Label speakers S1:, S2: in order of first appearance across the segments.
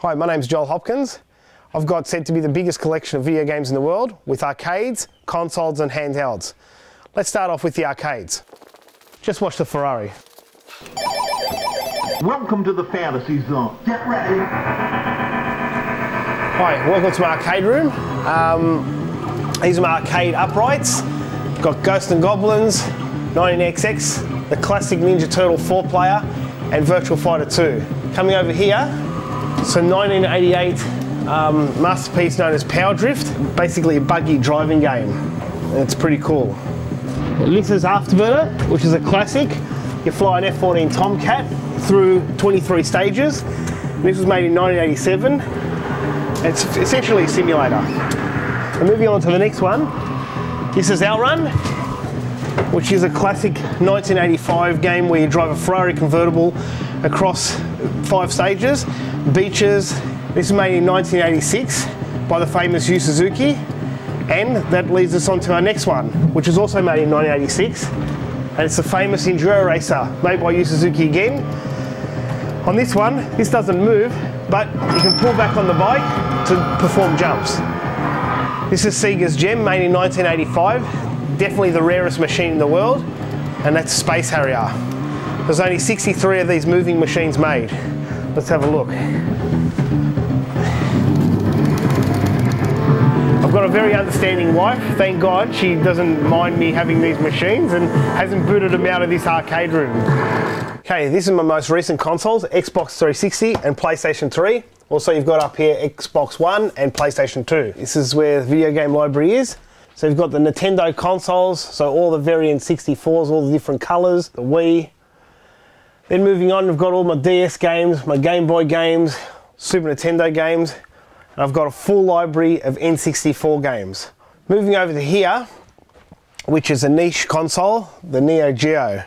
S1: Hi, my name's Joel Hopkins. I've got said to be the biggest collection of video games in the world, with arcades, consoles and handhelds. Let's start off with the arcades. Just watch the Ferrari.
S2: Welcome to the fantasy zone. Get ready.
S1: Hi, welcome to my arcade room. These are my arcade uprights. Got Ghosts and Goblins, 19XX, the classic Ninja Turtle 4-player, and Virtual Fighter 2. Coming over here, so 1988 masterpiece known as Power Drift, basically a buggy driving game. And it's pretty cool. Lix's Afterburner, which is a classic. You fly an F-14 Tomcat through 23 stages. This was made in 1987. It's essentially a simulator. And moving on to the next one, this is Outrun, which is a classic 1985 game where you drive a Ferrari convertible across 5 stages, beaches. This is made in 1986 by the famous Yu Suzuki. And that leads us on to our next one, which is also made in 1986. And it's the famous Enduro Racer, made by Yu Suzuki again. On this one, this doesn't move, but you can pull back on the bike to perform jumps. This is Sega's Gem, made in 1985. Definitely the rarest machine in the world, and that's Space Harrier. There's only 63 of these moving machines made. Let's have a look. I've got a very understanding wife. Thank God she doesn't mind me having these machines and hasn't booted them out of this arcade room. Okay, this is my most recent consoles, Xbox 360 and PlayStation 3. Also, you've got up here Xbox One and PlayStation 2. This is where the video game library is. So you've got the Nintendo consoles, so all the variant 64s, all the different colours, the Wii. Then moving on, I've got all my DS games, my Game Boy games, Super Nintendo games, and I've got a full library of N64 games. Moving over to here, which is a niche console, the Neo Geo.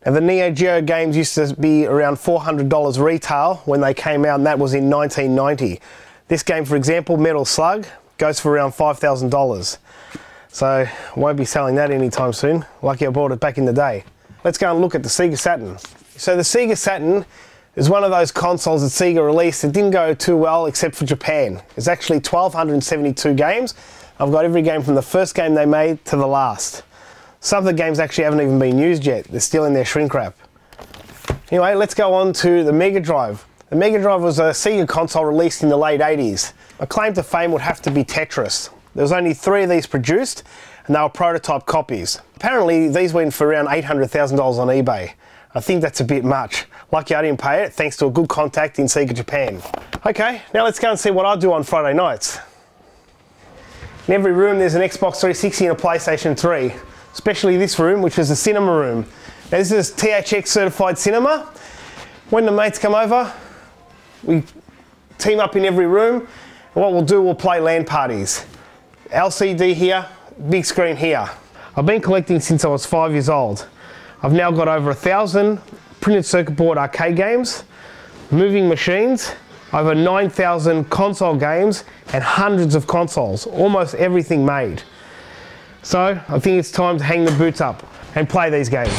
S1: Now the Neo Geo games used to be around $400 retail when they came out, and that was in 1990. This game, for example, Metal Slug, goes for around $5,000. So I won't be selling that anytime soon. Lucky I bought it back in the day. Let's go and look at the Sega Saturn. So the Sega Saturn is one of those consoles that Sega released that didn't go too well except for Japan. It's actually 1,272 games. I've got every game from the first game they made to the last. Some of the games actually haven't even been used yet. They're still in their shrink wrap. Anyway, let's go on to the Mega Drive. The Mega Drive was a Sega console released in the late 80s. A claim to fame would have to be Tetris. There was only 3 of these produced, and they were prototype copies. Apparently, these went for around $800,000 on eBay. I think that's a bit much. Lucky I didn't pay it, thanks to a good contact in Sega Japan. Okay, now let's go and see what I do on Friday nights. In every room there's an Xbox 360 and a PlayStation 3. Especially this room, which is the cinema room. Now this is THX certified cinema. When the mates come over, we team up in every room. And what we'll do, we'll play LAN parties. LCD here, big screen here. I've been collecting since I was 5 years old. I've now got over 1,000 printed circuit board arcade games, moving machines, over 9,000 console games, and hundreds of consoles, almost everything made. So I think it's time to hang the boots up and play these games.